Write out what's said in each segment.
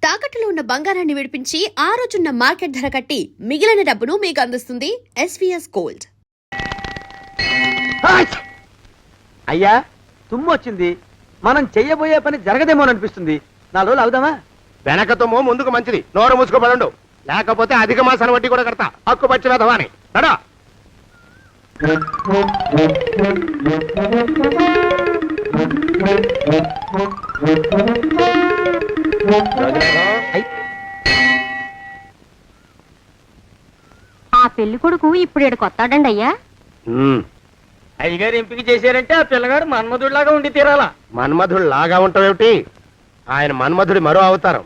తాకట్టులో ఉన్న బంగారాన్ని విడిపించి ఆ రోజున్న మార్కెట్ ధర కట్టి మిగిలిన డబ్బును మీకు అందిస్తుంది ఎస్వీఎస్ గోల్డ్. అయ్యా తుమ్మొచ్చింది, మనం చెయ్యబోయే పని జరగదేమో అనిపిస్తుంది. 4 రోజులు అవుదామా? వెనక తుమ్ము ముందుకు మంచిది, నోరు మూసుకోబడండు, లేకపోతే అధిక మాసాల వడ్డీ కూడా కడతా. హక్కు పచ్చి వేధవాని నడా. ఆ పెళ్లి కొడుకు ఇప్పుడు ఇక్కడ కొత్తాడండి అయ్యా. అయ్యగారు ఎంపిక చేశారంటే ఆ పిల్లగాడు మన్మధుడిలాగా ఉండి తీరాలా. మన్మధుడు లాగా ఉంటావేమిటి? ఆయన మన్మధుడి మరో అవతారం.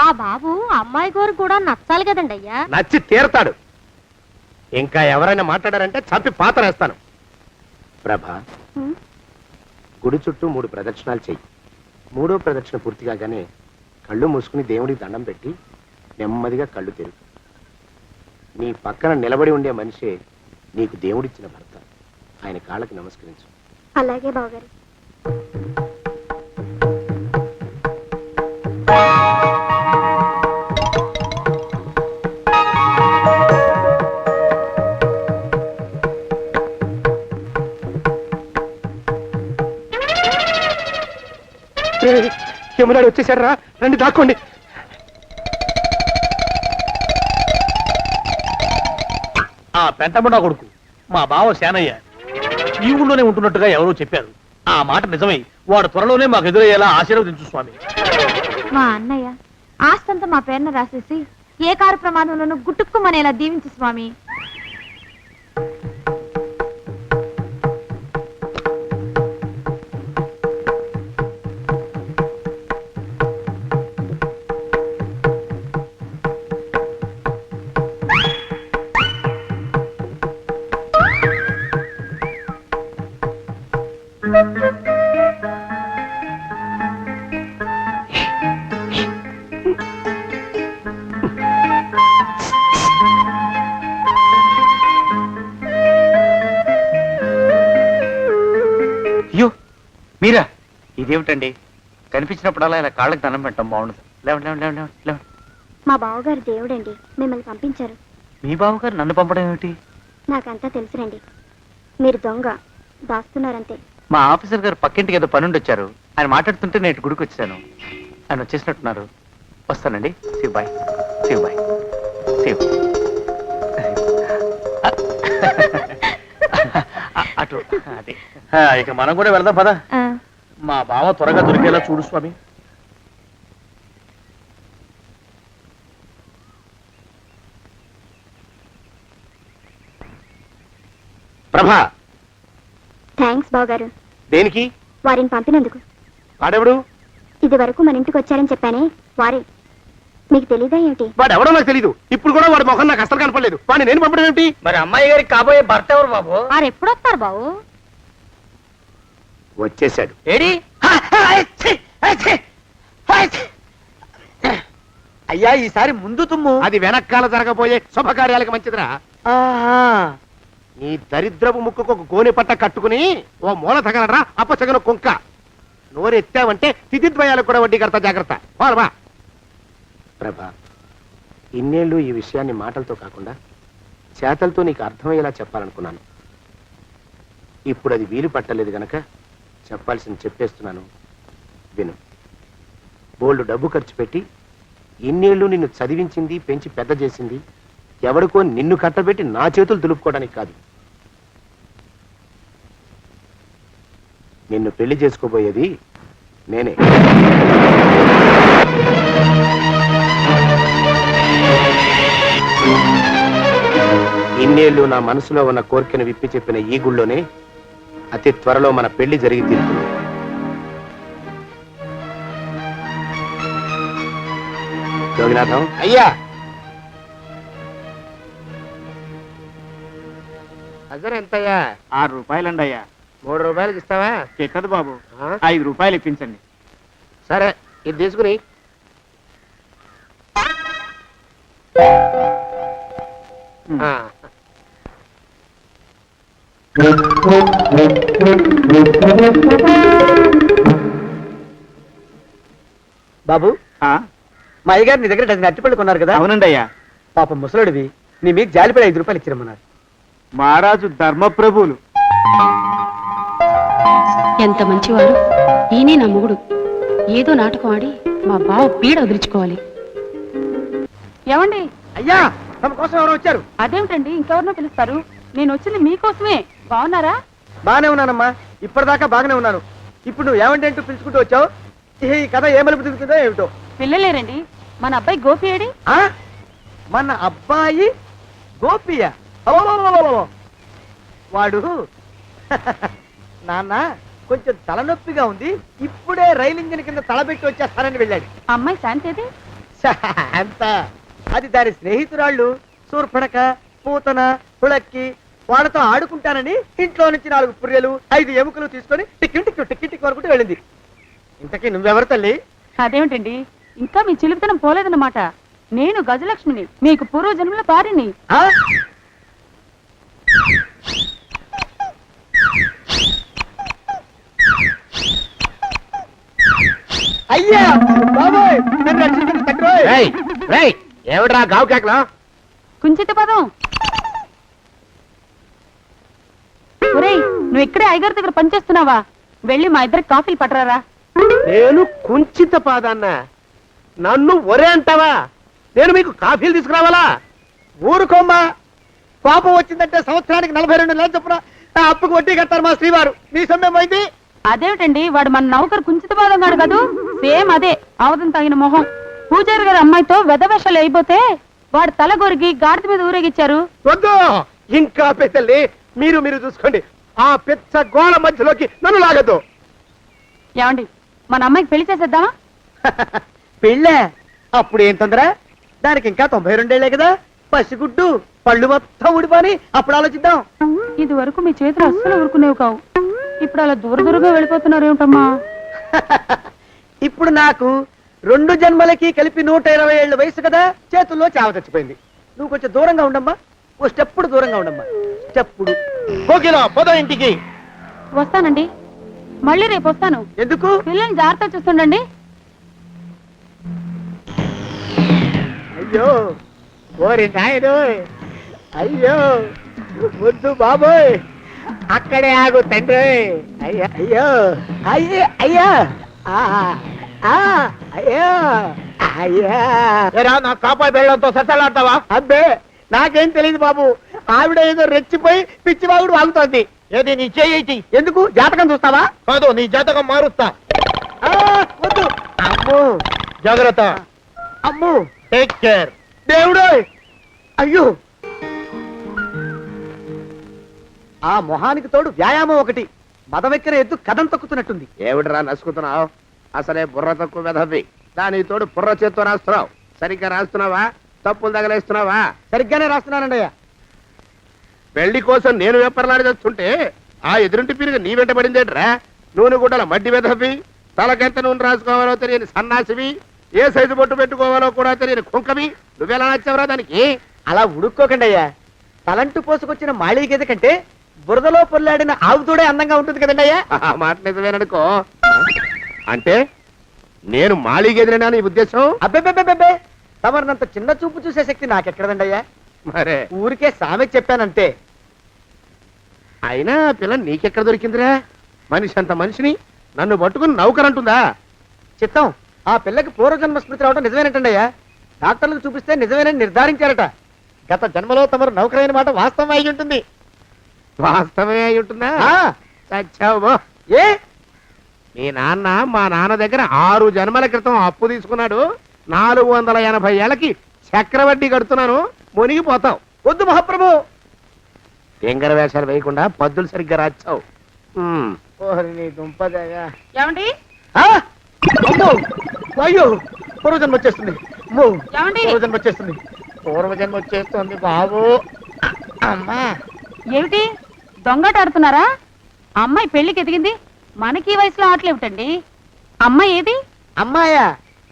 ఆ బాబు అమ్మాయి గారు కూడా నచ్చాలి కదండి అయ్యా. నచ్చి తీరతాడు. ఇంకా ఎవరైనా మాట్లాడారంటే చంపి పాతరేస్తాను. ప్రభా, గుడి చుట్టూ 3 ప్రదక్షిణాలు చెయ్యి. 3వ ప్రదక్షిణ పూర్తి కాగానే కళ్ళు మూసుకుని దేవుడికి దండం పెట్టి నెమ్మదిగా కళ్ళు తెరుగు. నీ పక్కన నిలబడి ఉండే మనిషే నీకు దేవుడిచ్చిన భర్త. ఆయన కాళ్ళకి నమస్కరించు. అలాగే బావగారు. యమునాడు వచ్చేసాడు రా, రండి దాక్కోండి. ఆ పెంటముడా కొడుకు మా బావ శానయ్య ఈ ఊళ్ళోనే ఉంటున్నట్టుగా ఎవరో చెప్పారు. ఆ మాట నిజమై వాడు త్వరలోనే మాకు ఎదురయ్యేలా ఆశీర్వదించు స్వామి. మా అన్నయ్య ఆస్తంతా మా పేరున రాసేసి ఏ కారు ప్రమాదంలోనూ గుట్టుక్కుమనేలా దీవించు స్వామి. అయ్యో మీరా, ఇదేమిటండి? కనిపించినప్పుడల్లా ఇలా కాళ్ళకి దండం పెట్టడం బాగుండదు. లేవండి లేవండి లేవండి లేవండి. మా బావగారు దేవుడండి, మిమ్మల్ని పంపించారు. మీ బావగారు నన్ను పంపడం ఏమిటి? నాకంతా తెలుసురండి. మీరు దొంగ దాస్తున్నారంతే. మా ఆఫీసర్ గారు పక్కింటికి ఏదో పనుండి వచ్చారు. ఆయన మాట్లాడుతుంటే నేను గుడికి వచ్చాను. ఆయన వచ్చేసినట్టున్నారు. వస్తానండి. Shiv bye, Shiv bye, Shiv. అటు అదే. ఇక మనం కూడా వెళ్దాం పద. మా బావ త్వరగా దొరికేలా చూడు స్వామి. ప్రభా, థ్యాంక్స్ బావగారు. దేనికి? వారిని పంపినందుకు. వాడెవడు? ఇది వరకు మన ఇంటికి వచ్చారని చెప్పానే వారే. మీకు తెలీదా ఏమిటి? వాడెవడో నాకు తెలీదు. ఇప్పుడు కూడా వాడి మొహం నాకు అసలు కనపడలేదు. వాడిని నేను పంపడం ఏమిటి? మరి అమ్మాయి గారికి కాబోయే భర్త ఎవరు బాబు? వారు ఎప్పుడు వస్తారు బాబు? వచ్చేసాడు. ఏడి? అయ్యా ఈసారి ముందు తుమ్ము. అది వెనకాల జరగబోయే శుభకార్యాలకు మంచిదిరా. నీ దరిద్రపు ముక్కుకు ఒక గోనె పట్ట కట్టుకుని ఓ మూల తగలరా అప్పచగన కుంక. నోరెత్తావంటే తిథిద్వయాలకు కూడా వడ్డీ కడతా, జాగ్రత్త. పోరమా. ప్రభా, ఇన్నేళ్ళు ఈ విషయాన్ని మాటలతో కాకుండా చేతలతో నీకు అర్థమయ్యేలా చెప్పాలనుకున్నాను. ఇప్పుడు అది వీలు పట్టలేదు గనక చెప్పాల్సింది చెప్పేస్తున్నాను, విను. బోల్డు డబ్బు ఖర్చు పెట్టి ఇన్నేళ్ళు నిన్ను చదివించింది, పెంచి పెద్ద చేసింది ఎవడికో నిన్ను కట్టబెట్టి నా చేతులు దులుపుకోవడానికి కాదు. నిన్ను పెళ్లి చేసుకోబోయేది నేనే. ఇన్నేళ్ళు నా మనసులో ఉన్న కోరికను విప్పి చెప్పిన ఈ గుళ్ళోనే అతి త్వరలో మన పెళ్లి జరిగి తీరుతుంది. యోగినాథం అయ్యా, అజర్ ఎంతయ్యా? 6 రూపాయలండి అయ్యా. 3 రూపాయలకి ఇస్తావా? ఎక్కదు బాబు, 5 రూపాయలు ఇప్పించండి. సరే, ఇది తీసుకుని. బాబు మా అయ్యగారు నీ దగ్గర డజన్ అరటిపళ్ళు కొన్నారు కదా. అవునండి అయ్యా. పాపం ముసలుడివి, నీ మీకు జాలిపడి 5 రూపాయలు ఇచ్చిరమ్మన్నారు. మహారాజు ధర్మప్రభువులు. ఎంత మంచివారు. ఈయనే నా మొగుడు. ఏదో నాటకం ఆడి మా బావ పీడ వదిలించుకోవాలి. ఏమండి? అయ్యా, తమ కోసం ఎవరో వచ్చారు. అదేమిటండి ఇంకెవరినో పిలుస్తారు? నేను వచ్చింది మీకోసమే. బాగున్నారా? బాగానే ఉన్నానమ్మా, ఇప్పటిదాకా బాగానే ఉన్నాను. ఇప్పుడు నువ్వు ఏమంటే అంటూ పిలుచుకుంటూ వచ్చావు. ఈ కథ ఏ మలుపు తిరుగుతుందో ఏమిటో. పిల్లలేరండి. మన అబ్బాయి గోపి ఏడి? ఆ? మన అబ్బాయి గోపియ? అబ్బబ్బబ్బబ్బబ్బ. వాడు నాన్న కొంచెం తలనొప్పిగా ఉంది, ఇప్పుడే రైలు ఇంజిన్ కింద తలబెట్టి వచ్చేస్తానని వెళ్ళాడు. అమ్మాయి శాంతి ఏది? అంత అది దాని స్నేహితురాళ్ళు సూర్పడక, పూతన, పుళక్కి వాళ్ళతో ఆడుకుంటానని ఇంట్లో నుంచి 4 పుర్రెలు 5 ఎముకలు తీసుకొని టిక్కి వరకు వెళ్ళింది. ఇంతకీ నువ్వెవరు తల్లి? అదేమిటండి ఇంకా మీ చిలుపుతనం పోలేదన్నమాట. నేను గజలక్ష్మిని, మీకు పూర్వజన్మల భార్యని. ఆ? అయ్యా బాబోయ్, నన్ను రక్షించండి తండ్రోయ్. ఏమిట్రా గావు కేకలో? కుంచిత పదం. ఒరేయ్, నువ్వు ఇక్కడే అయ్యగారి దగ్గర పనిచేస్తున్నావా? వెళ్ళి మా ఇద్దరికి కాఫీలు పట్టరారా. నేను కుంచిత పాదాన్న, నన్ను ఒరే అంటావా? నేను మీకు కాఫీలు తీసుకురావాలా? ఊరుకోమ్మా, కోపం వచ్చిందంటే సంవత్సరానికి 42 నెలలు చొప్పున ఆ అప్పుకు వడ్డీ కట్టారు మా శ్రీవారు. నీ సొమ్మేం పోయింది? అదేమిటండి, వాడు మన నౌకరు కుంచిత పాదం గాడు కదూ. సేమ్ అదే, అవధం తగిన మొహం. పూజారి గారి అమ్మాయితో వెధవేషాలు అయిపోతే వాడు తల గొరిగి గాడిద మీద ఊరేగిచ్చారు. వద్దు, ఇంకా పెద్దల్ని మీరు చూసుకోండి. ఆ పెద్ద గోళ మధ్యలోకి నన్ను లాగద్దు. ఏమండి, మన అమ్మాయికి పెళ్లి చేసేద్దామా? పెళ్ళే? అప్పుడు ఏం తొందర? దానికి ఇంకా 92 కదా. పసిగుడ్డు పళ్ళు మొత్తం ఊడిపోని అప్పుడు ఆలోచిద్దాం. ఇది వరకు మీ చేతులు అస్సలు ఊరుకునేవి కావు. ఇప్పుడు అలా దూరంగా వెళ్ళిపోతున్నారు ఏమిటమ్మా? ఇప్పుడు నాకు 2 జన్మలకి కలిపి 120 ఏళ్ళ వయసు కదా, చేతుల్లో చావ చచ్చిపోయింది. నువ్వు కొంచెం దూరంగా ఉండమ్మా, ఓ స్టెప్పుడు దూరంగా ఉండమ్మా. స్టెప్పుడు కోకిల పద ఇంటికి. వస్తానండి, మళ్ళీ రేపు వస్తాను. ఎందుకు? పిల్లల్ని జాగ్రత్త చూస్తుండండి. అయ్యో ఓరి నాయుడు, అయ్యో వద్దు బాబోయ్, అక్కడే ఆగు తండ్రి. అయ్యా అయ్యో అయ్యో అయ్యా అయ్యో అయ్యా. నా కాపాయి బెళ్ళంతో సత్తలాడతావా? అబ్బే, నాకేం తెలియదు బాబు. ఆవిడ ఏదో రెచ్చిపోయి పిచ్చివాగుడు వాగుతోంది. ఏది నీ చేయి? ఎందుకు? జాతకం చూస్తావా? కాదు, నీ జాతకం మారుస్తా. ఆ, వద్దు. అమ్మో, జాగ్రత్త. అమ్మో, టేక్ కేర్. దేవుడు. అయ్యో, ఆ మొహానికి తోడు వ్యాయామం ఒకటి. మదవెక్కిన ఎద్దు కథం తొక్కుతున్నట్టుంది. ఏమిటిరా నసుకుతున్నావు? అసలే బుర్ర తక్కువ వెధవి. దాని తోడు బుర్ర చేత్తో రాస్తున్నావు. సరిగ్గా రాస్తున్నావా? తప్పులు తగలేస్తున్నావా? సరిగ్గానే రాస్తున్నానండి అయ్యా. పెళ్లి కోసం నేను వెప్పర్లాడి చేస్తుంటే ఆ ఎదురింటి పీరుగా నీ వెంట పడిందేట్రా? నూనె గుడ్డల మడ్డి వెధవి, తలకెంత నూనె రాసుకోవాలో తెలియని సన్నాసివి, ఏ సైజు బొట్టు పెట్టుకోవాలో కూడా తెలియని కుంకవి. నువ్వెలా నచ్చావురా దానికి? అలా ఉడుక్కోకండి అయ్యా. తలంటు పోసుకొచ్చిన మాళీ గేదె కంటే బురదలో పొల్లాడిన ఆవుతోడే అందంగా ఉంటుంది కదండి అయ్యా. ఆ మాట నిజమేననుకో. అంటే నేను మాళీగెదిరినా నీ ఉద్దేశం? అబ్బెబ్బెబ్బెబ్బే, తమరినంత చిన్న చూపు చూసే శక్తి నాకెక్కడదండి అయ్యా. మరే ఊరికే సామె చెప్పానంతే. అయినా ఆ పిల్ల నీకెక్కడ దొరికిందిరా? మనిషి అంత మనిషిని నన్ను పట్టుకుని నౌకరంటుందా? చిత్తం, ఆ పిల్లకి పూర్వజన్మ స్మృతి రావడం నిజమేనటండి అయ్యా. డాక్టర్లకు చూపిస్తే నిజమేనని నిర్ధారించారట. గత జన్మలో తమరు నౌకరైన మాట వాస్తవం అయి ఉంటుంది. వాస్తవమే అయి ఉంటుందా? ఆ, చచ్చావు. ఏ మీ నాన్న మా నాన్న దగ్గర 6 జన్మల క్రితం అప్పు తీసుకున్నాడు. 480 ఏళ్ళకి చక్రవడ్డీ కడుతున్నాను. మునిగిపోతావు. వద్దు మహాప్రభు. ఎంగర వేషాలు వేయకుండా పద్దులు సరిగ్గా రాచావు. ఓహరి నీ దుంపదగా. ఏమండి? ఆ? అమ్మో, అయ్యో, పూర్వజన్మ వచ్చేస్తుంది. అమ్మో, ఏమండి? పూర్వజన్మ వచ్చేస్తుంది. పూర్వజన్మ వచ్చేస్తుంది బాబు. అమ్మా, ఏమిటి దొంగట ఆడుతున్నారా? అమ్మాయి పెళ్లికి ఎదిగింది, మనకి ఈ వయసులో ఆటలేమిటండి? అమ్మాయి ఏది? అమ్మాయా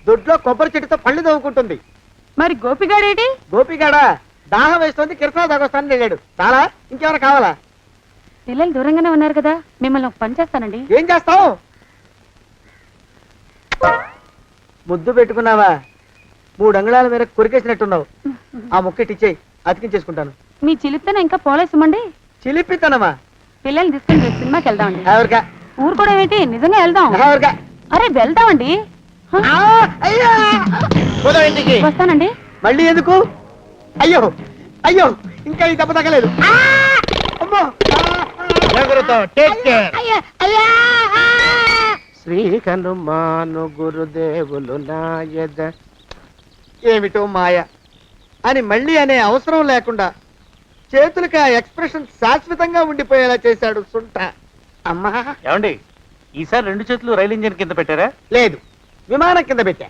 దొడ్లో కొబ్బరి చెట్టుతో పళ్ళు తవ్వుకుంటుంది. మరి గోపిగాడేటి? గోపిగాడ దాహం వేస్తుంది, కిరసా దాగొస్తానని వెళ్ళాడు. చాలా, ఇంకేమైనా కావాలా? పిల్లలు దూరంగానే ఉన్నారు కదా, మిమ్మల్ని ఒక పని చేస్తానండి. ఏం చేస్తావు? ముద్దు పెట్టుకున్నావా? 3 అంగుళాల మేర కొరికేసినట్టున్నావు. ఆ ముక్క ఇచ్చేయి, అతికించేసుకుంటాను. మీ చిలిపితేనే ఇంకా పోలేసమండి. చిలిపితనమా? పిల్లల్ని తీసుకుని రేపు సినిమాకి వెళ్దామండి. ఎవరికా? ఊరు కూడా ఏంటి, నిజంగా వెళ్దాం. ఎవరికా? అరే వెళ్దామండి. హ? అయ్యా! పోదాం ఇంటికి. వస్తానండి. మళ్ళీ ఎందుకు? అయ్యో అయ్యో, ఇంకా ఈ దెబ్బ తగ్గలేదు. అమ్మో! శ్రీ హనుమాను గురుదేవులు నాయద. ఏమిటో మాయ అని మళ్ళీ అనే అవసరం లేకుండా చేతులకి ఆ ఎక్స్ప్రెషన్ శాశ్వతంగా ఉండిపోయేలా చేశాడు సుంట. అమ్మా! ఏమండి, ఈసారి 2 చేతులు రైలు ఇంజిన్ కింద పెట్టారా? లేదు, విమానం కింద పెట్టా.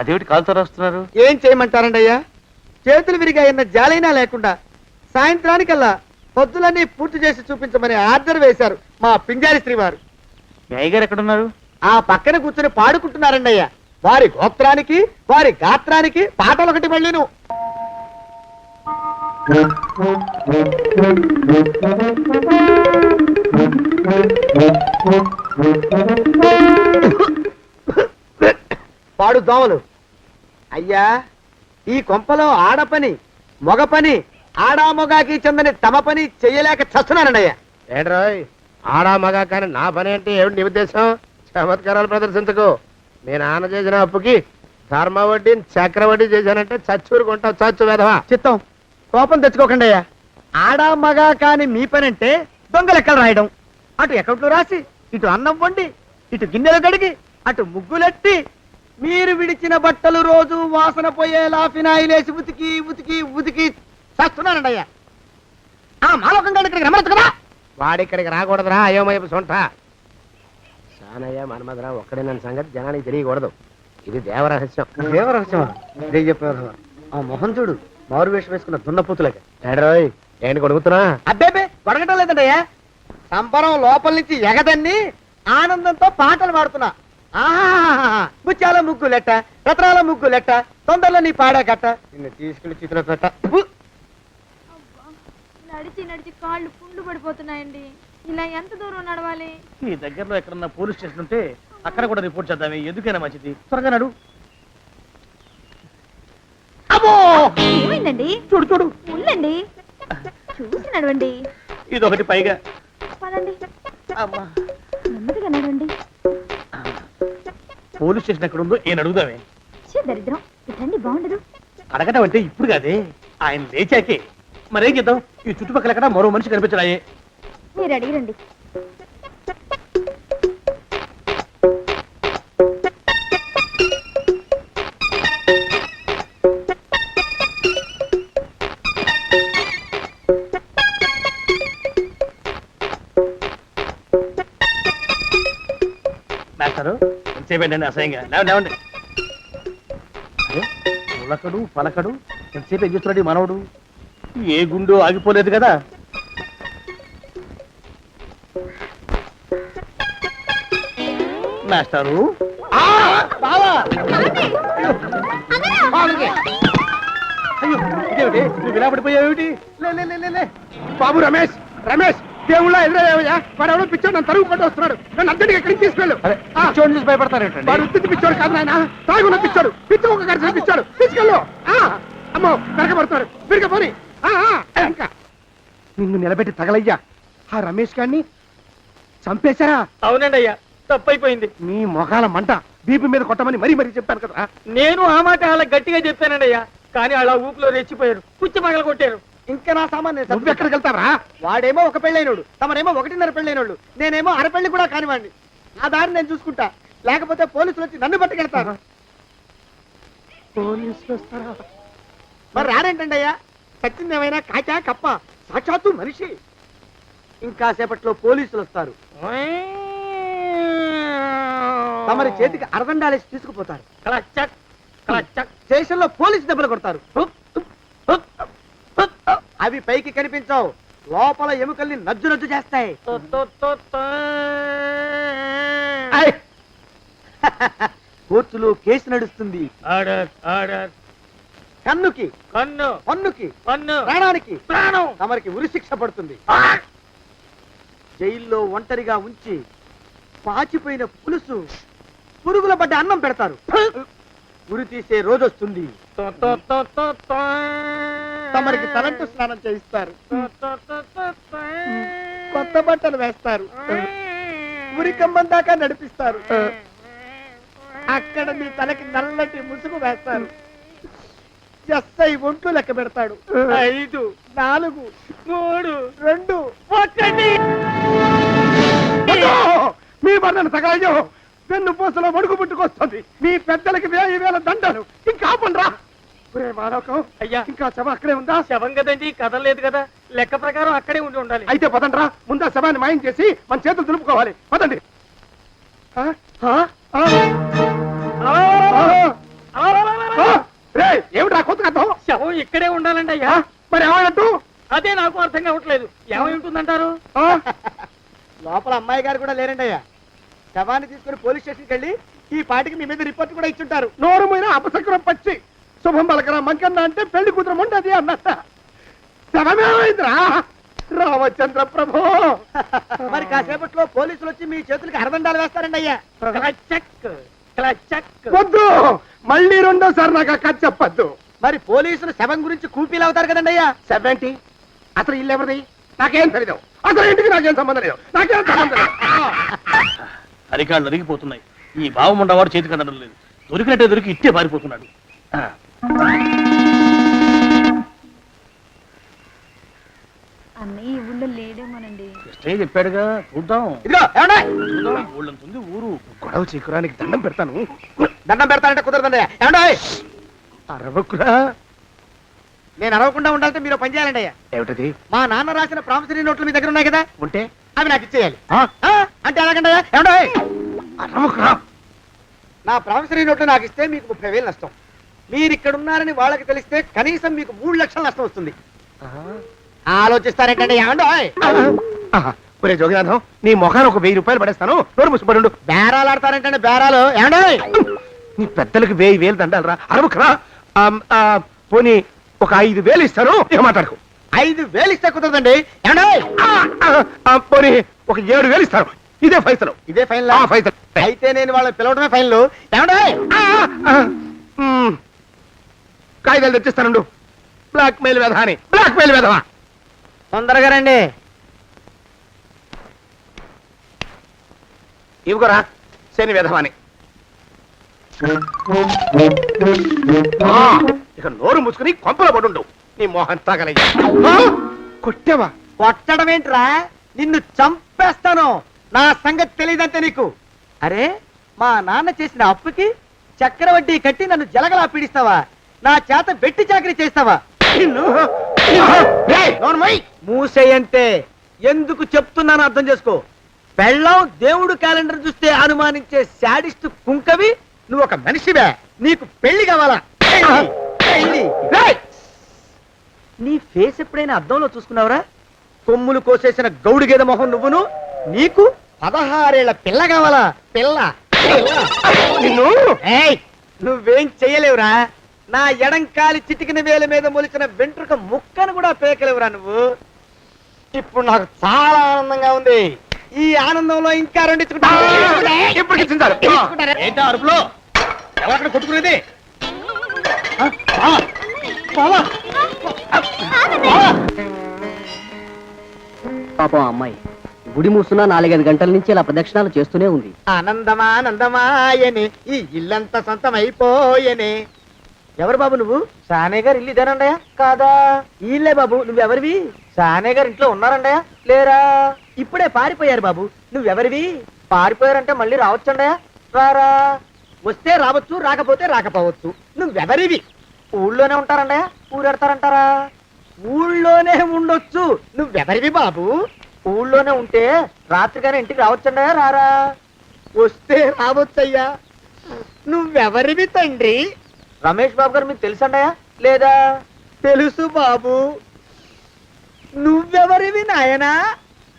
అదేమిటి కాలుతో రాస్తున్నారు? ఏం చేయమంటారండి అయ్యా? చేతులు విరిగాయన్న జాలైనా లేకుండా సాయంత్రానికల్లా పొద్దులన్నీ పూర్తి చేసి చూపించమని ఆర్డర్ వేశారు మా పింజారి శ్రీ వారు. మీ అయ్యగారు ఎక్కడున్నారు? ఆ పక్కన కూర్చొని పాడుకుంటున్నారండి అయ్యా. వారి గోత్రానికి వారి గాత్రానికి పాటలు ఒకటి మళ్ళీను. పాడు దోమలు. అయ్యా, ఈ కొంపలో ఆడపని మగ పని ఆడామొగాకి చెందని తమ పని చెయ్యలేక చస్తున్నానండి అయ్యా. ఏంట్రోయ్, ఆడా మగా కానీ నా పని అంటే ఏమిటి నీ ఉద్దేశం? చమత్కారాలు ప్రదర్శించకు. మీ నాన్న చేసిన అప్పుకి ధర్మ వడ్డీని చక్రవడ్డీ చేశానంటే చచ్చూరుకుంటావు, చచ్చు వేధవా. చిత్తం, కోపం తెచ్చుకోకండి అయ్యా. ఆడా మగా కాని మీ పని అంటే దొంగ లెక్కలు రాయడం. అటు అకౌంట్లో రాసి, ఇటు అన్నం వండి, ఇటు గిన్నెలు కడిగి, అటు ముగ్గులెట్టి, మీరు విడిచిన బట్టలు రోజు వాసన పోయేలా ఫినాయిలేసి ఉతికి ఉతికి ఉతికి చేస్తున్నానండి అయ్యా. ఆ మాలోకంగా ఇక్కడికి రమ్మచ్చు కదా. వాడిక్కడికి రాకూడదురా అయోమయపు సొంట. సానయ్య మన్మధరా ఒక్కడే నన్ను సంగతి జనానికి తెలియకూడదు. ఇది దేవరహస్యం. దేవరహస్యమా? ఇదే చెప్పారు. ఆ మొహం చూడు, మారు వేషం వేసుకున్న దున్నపోతులకి. ఏడ్రోయ్, ఏంటి కొడుకుతున్నా? అబ్బేబే కొడగటం లేదండయ్యా. సంబరం లోపల నుంచి ఎగదన్ని ఆనందంతో పాటలు పాడుతున్నా. ఆహా, ముత్యాల ముగ్గు లెట్ట, రత్నాల ముగ్గు లెట్ట, తొందరలో నీ పాడా కట్ట, నిన్ను తీసుకెళ్లి చిత్ర పెట్ట. నడిచి నడిచి కాళ్ళు పుండ్లు పడిపోతున్నాయండి. ఇలా ఎంత దూరం నడవాలి? ఈ దగ్గరలో ఎక్కడన్నా పోలీస్ స్టేషన్ ఉంటే అక్కడ కూడా రిపోర్ట్ చేద్దామే, ఎందుకైనా మంచిది. త్వరగా నడు. అమ్మో! ఏమైందండి? చూడు చూడు, ఉండండి, చూసి నడవండి. ఇదొకటి పైగా. పదండి, అమ్మా, నెమ్మదిగా నడవండి. పోలీస్ స్టేషన్ ఎక్కడ ఉందో ఏం అడుగుదామే. ఛీ, దరిద్రం, ఇటండి బాగుండదు. అడగటం అంటే ఇప్పుడు కాదే, ఆయన లేచాకే. మరేం చేద్దాం, ఈ చుట్టుపక్కల ఎక్కడ మరో మనిషి కనిపించడాయే. మీరు అడిగిరండి. మాస్టారు ఎంతసేపేంటండి అసహ్యంగా? లేవండి లేవండి. అరే, పులకడు పలకడు ఎంతసేపు ఏం చేస్తున్నాడు ఈ మనవడు? ఏ గుండు ఆగిపోలేదు కదా. మాస్టారు, అయ్యో ఇదేమిటి, నువ్వు ఇలా పడిపోయావేమిటి? లే లే, లే, లే, లే. బాబు రమేష్, రమేష్ దేవుళ్ళ ఎదురయ్యా. వాడు ఎవడో పిచ్చోడు నన్ను తరుగు కొట్టి వస్తున్నాడు. నన్ను అద్దెకి ఎక్కడికి తీసుకెళ్ళు. పిచ్చోడిని చూసి భయపడతారేంటండి? వాడు ఉత్తి పిచ్చోడు కాదు నాయన, తాగున్న పిచ్చోడు. పిచ్చి ఒక గడిచిన పిచ్చోడు. తీసుకెళ్ళు. అమ్మో, వెనకబడుతున్నాడు. విరిగా పోని. ఇంకా నిన్ను నిలబెట్టి తగలయ్యా. ఆ రమేష్ గారిని చంపేశారా? అవునండి అయ్యా, తప్పైపోయింది. మీ మొఖాల మంట బీపీ మీద కొట్టమని మరీ మరీ చెప్పాను కదా. నేను ఆ మాట అలా గట్టిగా చెప్పానండి అయ్యా, కానీ అలా ఊపిలో రెచ్చిపోయారు, పుచ్చి పగల కొట్టారు. ఇంకా నా సామాన్ నువ్వు ఎక్కడికి వెళ్తావా? వాడేమో ఒక పెళ్ళైనోడు, తమరేమో 1.5 పెళ్ళైనోడు, నేనేమో అరపెళ్ళి కూడా కానివ్వండి. ఆ దారి నేను చూసుకుంటా, లేకపోతే పోలీసులు వచ్చి నన్ను పట్టుకెళ్తారు. పోలీసులు వస్తారా? మరి రారేంటండి అయ్యా, సచ్చింది ఏమైనా కాచా కప్ప, సాక్షాత్తు మనిషి. ఇంకా సేపట్లో పోలీసులు వస్తారు, తమరి చేతికి అరదండాలేసి తీసుకుపోతారు. కలచ్చక్ కలచ్చక్ స్టేషన్ లో పోలీసు దెబ్బలు కొడతారు. అవి పైకి కనిపించవు, లోపల ఎముకల్ని నజ్జు నజ్జు చేస్తాయి. కోర్టులో కేసు నడుస్తుంది. Order order. కన్నుకి కన్ను, పన్నుకి పన్ను, ప్రాణానికి ప్రాణం. తమరికి ఉరి శిక్ష పడుతుంది. జైల్లో ఒంటరిగా ఉంచి పాచిపోయిన పులుసు, పురుగుల పడ్డ అన్నం పెడతారు. ఉరి తీసే రోజు వస్తుంది. తమరికి తలంటు స్నానం చేయిస్తారు, కొత్త బట్టలు వేస్తారు, ఉరి కంబం దాకా నడిపిస్తారు. అక్కడ మీ తలకి నల్లటి ముసుగు వేస్తారు. ఎస్ఐ ఒంట్లు లెక్క పెడతాడు. 5, 4, 3, 2, 1. మీ బంధన సగాయో వెన్ను పూసలో మడుగు పుట్టుకొస్తుంది. మీ పెద్దలకి 1000 దండలు. ఇంకా ఆపండ్రా. మానవకం అయ్యా. ఇంకా శవం అక్కడే ఉందా? శవం కదండి, కదలేదు కదా, లెక్క ప్రకారం అక్కడే ఉండి ఉండాలి. అయితే పదండ్రా, ముందా శవాన్ని మాయం చేసి మన చేతులు దులుపుకోవాలి. పదండి. ఆ? ఆ? ఆ? ఆ? రేయ్, ఏమిట్రా కొత్త కథ? శవం ఇక్కడే ఉండాలండి అయ్యా. మరి ఏమన్నట్టు? అదే నాకు అర్థం కావట్లేదు. ఏమై ఉంటుందంటారు? లోపల అమ్మాయి గారు కూడా లేరండి అయ్యా. శవాన్ని తీసుకుని పోలీస్ స్టేషన్కి వెళ్ళి ఈ పాటికి మీ మీద రిపోర్ట్ కూడా ఇచ్చుంటారు. నోరు మీద అపశకురం పచ్చి శుభం పలకరా మంకన్న అంటే పెళ్లి కూతురు ఉండదు అన్నట్ట. శవమేమైందిరా? రామచంద్ర ప్రభు. మరి కాసేపట్లో పోలీసులు వచ్చి మీ చేతులకి అరదండాలు వేస్తారండి అయ్యా. వద్దు, మళ్ళీ రెండోసారి నాకు ఆ కథ చెప్పద్దు. మరి పోలీసులు శవం గురించి కూపీలు అవుతారు కదండి అయ్యా. 70 అసలు ఇల్లు ఎవరిది? నాకేం తెలియదు. అసలు ఇంటికి నాకేం సంబంధం లేదు. నాకేం సంబంధం లేదు. అరికాళ్ళు నరిగిపోతున్నాయి. ఈ భావం ఉండవాడు చేతికి అందడం లేదు. దొరికినట్టే దొరికి ఇట్టే పారిపోతున్నాడు. అన్నయ్య ఈ ఊళ్ళో లేడేమోనండి. కృష్ణయ్య చెప్పాడుగా, చూద్దాం. ఇదిగో ఏమండే? చూద్దాం, ఊళ్ళంతుంది ఊరు. గొడవ చీకురానికి దండం పెడతాను. దండం పెడతానంటే కుదరదండి. ఏమండే? అరవకురా. నేను అరవకుండా ఉండాలంటే మీరు పని చేయాలండి అయ్యా. ఏమిటది? మా నాన్న రాసిన ప్రామిసరీ నోట్లు మీ దగ్గర ఉన్నాయి కదా, ఉంటే అవి నాకు ఇచ్చేయాలి. ఆ? అంటే ఎలాగండి అయ్యా? ఏమండే? అరవకురా. నా ప్రామిసరీ నోట్లు నాకు ఇస్తే మీకు 30,000 నష్టం. మీరు ఇక్కడ ఉన్నారని వాళ్ళకి తెలిస్తే కనీసం మీకు 3 లక్షల నష్టం వస్తుంది. ఆలోచిస్తారేంటండి? ఏమండో? ఒరే జోగినాథం, నీ మొఖాన్ని ఒక 1000 రూపాయలు పడేస్తాను. నోరు ముసుపడు. బేరాలు ఆడతారేంటండి? బేరాలు ఏమండో? నీ పెద్దలకు 1000 దండాలరా. అరవకురా. పోనీ ఒక 5,000 ఇస్తాను. ఇక మాట్లాడుకో. 5,000 ఇస్తే కుదరదండి. ఏమండో? పోనీ ఒక 7,000 ఇస్తాను. ఇదే ఫైసలు. ఇదే ఫైనల్? ఫైసలు. అయితే నేను వాళ్ళని పిలవడమే ఫైనల్. ఏమండో? కాగితాలు తెచ్చిస్తాను. బ్లాక్ మెయిల్ వెధవా అని. బ్లాక్ మెయిల్ వెధవా. తొందరగా రండి. ఇవ్వరా శని వెధవాని. ఇక నోరు మూసుకుని కొంపలో పడుండు. నీ మోహన్ తాగలయ్యా. కొట్టావా? కొట్టడం ఏంట్రా? నిన్ను చంపేస్తాను. నా సంగతి తెలియదంటే నీకు. అరే, మా నాన్న చేసిన అప్పుకి చక్రవడ్డీ కట్టి నన్ను జలగలా పీడిస్తావా? నా చేత వెట్టి చాకరీ చేస్తావా? మూసేయంటే ఎందుకు చెప్తున్నాను అర్థం చేసుకో. పెళ్ళం దేవుడు క్యాలెండర్ చూస్తే అనుమానించే శాడిస్ట్ కుంకవి నువ్వు ఒక మనిషివే. నీకు పెళ్లి కావాలా? పెళ్లి. నీ ఫేస్ ఎప్పుడైనా అద్దంలో చూసుకున్నావురా? కొమ్ములు కోసేసిన గౌడు గేదె మొహం నువ్వును. నీకు 16 ఏళ్ల పిల్ల కావాలా? పిల్ల. నువ్వేం చెయ్యలేవురా. నా ఎడంకాలి చిటికిన వేల మీద మొలిచిన వెంట్రుక ముక్కను కూడా పేకలేవురా నువ్వు. ఇప్పుడు నాకు చాలా ఆనందంగా ఉంది. ఈ ఆనందంలో ఇంకా రెండించుకుంటా. ఏంటా అరుపులో? ఎవరక్కడ కొట్టుకునేది? పాపం అమ్మాయి గుడి మూసున్న 4-5 గంటల నుంచి ఇలా ప్రదక్షిణాలు చేస్తూనే ఉంది. ఆనందమానందమాయనే ఈ ఇల్లంతా సొంతమైపోయనే. ఎవరు బాబు నువ్వు? సానే గారు ఇల్లు ఇదేనండయా? కాదా? ఇల్లే బాబు. నువ్వెవరివి? సానే గారు ఇంట్లో ఉన్నారండయా? లేరా? ఇప్పుడే పారిపోయారు బాబు. నువ్వెవరివి? పారిపోయారంటే మళ్ళీ రావచ్చండయా? రారా. వస్తే రావచ్చు, రాకపోతే రాకపోవచ్చు. నువ్వెవరివి? ఊళ్ళోనే ఉంటారండయా? ఊరెడతారంటారా? ఊళ్ళోనే ఉండొచ్చు. నువ్వెవరివి బాబు? ఊళ్ళోనే ఉంటే రాత్రిగానే ఇంటికి రావచ్చండయా? రారా. వస్తే రావచ్చయ్యా. నువ్వెవరివి తండ్రి? రమేష్ బాబు గారు మీకు తెలుసండయా? లేదా? తెలుసు బాబు. నువ్వెవరివి నాయనా?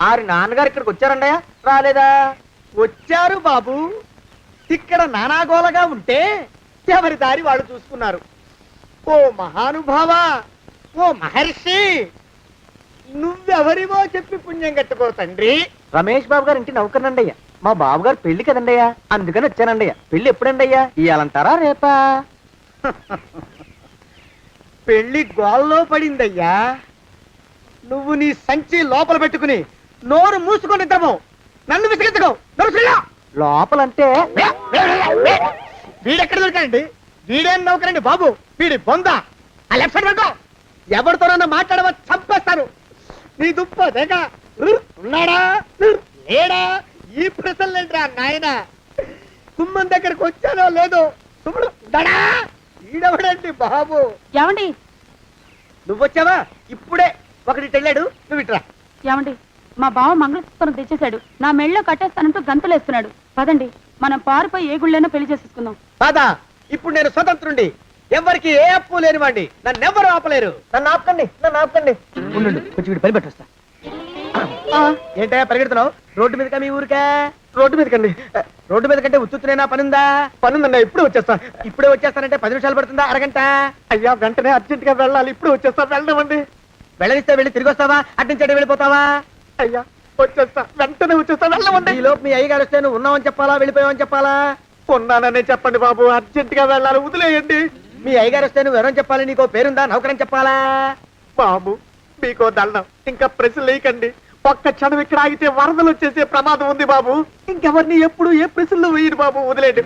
ఆరి నాన్నగారు ఇక్కడికి వచ్చారండయా? రాలేదా? వచ్చారు బాబు. ఇక్కడ నానాగోలగా ఉంటే ఎవరి దారి వాళ్ళు చూసుకున్నారు. ఓ మహానుభావా, ఓ మహర్షి, నువ్వెవరివో చెప్పి పుణ్యం కట్టుకో తండ్రి. రమేష్ బాబు గారు ఇంటి నౌకర్నండయ్యా. మా బాబు గారు పెళ్లి కదండయ్యా, అందుకని వచ్చానండయ్యా. పెళ్లి ఎప్పుడండయ్యా? ఇయ్యాలంటారా రేపా? పెళ్లి గోల్లో పడిందయ్యా. నువ్వు నీ సంచి లోపల పెట్టుకుని నోరు మూసుకొని నిద్రపో. నన్ను విసిగించుకో. లోపలంటే వీడెక్కడ దొరికాడండి? వీడేం నౌకరండి బాబు, వీడి బొంద. ఆ లెఫ్ట్ సైడ్ పెట్టుకో. ఎవరితోనన్నా మాట్లాడవా చంపేస్తారు. నీ దుప్ప దేక ఉన్నాడా లేడా ఈ ప్రశ్నలేంట్రా నాయన. కుమ్మం దగ్గరకు వచ్చానో లేదో తుమ్ముడు ఉన్నాడా? ఈడవడండి బాబు. ఏమండి నువ్వు వచ్చావా? ఇప్పుడే ఒకటి వెళ్ళాడు, నువ్వు ఇట్రా. ఏమండి మా బావ మంగళసూత్రం తెచ్చేశాడు. నా మెళ్ళో కట్టేస్తానంటూ గంతులేస్తున్నాడు. పదండి మనం పారిపోయి ఏ గుళ్ళైనా పెళ్లి చేసేసుకుందాం. కాదా? ఇప్పుడు నేను స్వతంత్రుండి, ఎవరికి ఏ అప్పు లేనివాడి. నన్ను ఎవరు ఆపలేరు. నన్ను ఆపకండి, నన్ను ఆపకండి. ఉండు కొంచెం వీడు పని పెట్టొస్తా. ఏంటా పరిగెడుతున్నావు? రోడ్డు మీదకా మీ ఊరికా? రోడ్డు మీదకండి. రోడ్డు మీద కంటే ఉత్తునేనా? పనుందా? పనుందన్నా, ఇప్పుడు వచ్చేస్తా. ఇప్పుడే వచ్చేస్తానంటే 10 నిమిషాలు పడుతుందా? అరగంట? అయ్యా వెంటనే అర్జెంట్ గా వెళ్ళాలి. ఇప్పుడు వచ్చేస్తా. వెళ్ళమండి. వెళ్ళనిస్తే వెళ్ళి తిరిగి వస్తావా? అట్నుంచి వెళ్ళిపోతావా? అయ్యా వచ్చేస్తా, వెంటనే వచ్చేస్తా. వెళ్ళమండి. ఈ లోపు మీ అయ్యగారు వస్తే నువ్వు ఉన్నావని చెప్పాలా, వెళ్ళిపోయావని చెప్పాలా? ఉన్నాననే చెప్పండి బాబు, అర్జెంట్ గా వెళ్ళాలి, వదిలేయండి. మీ అయ్యగారు వస్తే నువ్వు ఎవరని చెప్పాలి? నీకో పేరుందా? నౌకరని చెప్పాలా? బాబు మీకో దండం, ఇంకా ప్రశ్న లేకండి. ఒక్క క్షణం ఇక్కడ ఆగితే వరదలు వచ్చేసే ప్రమాదం ఉంది బాబు. ఇంకెవరిని ఎప్పుడు ఏ ప్రశ్నలు వేయరు బాబు, వదిలేయండి.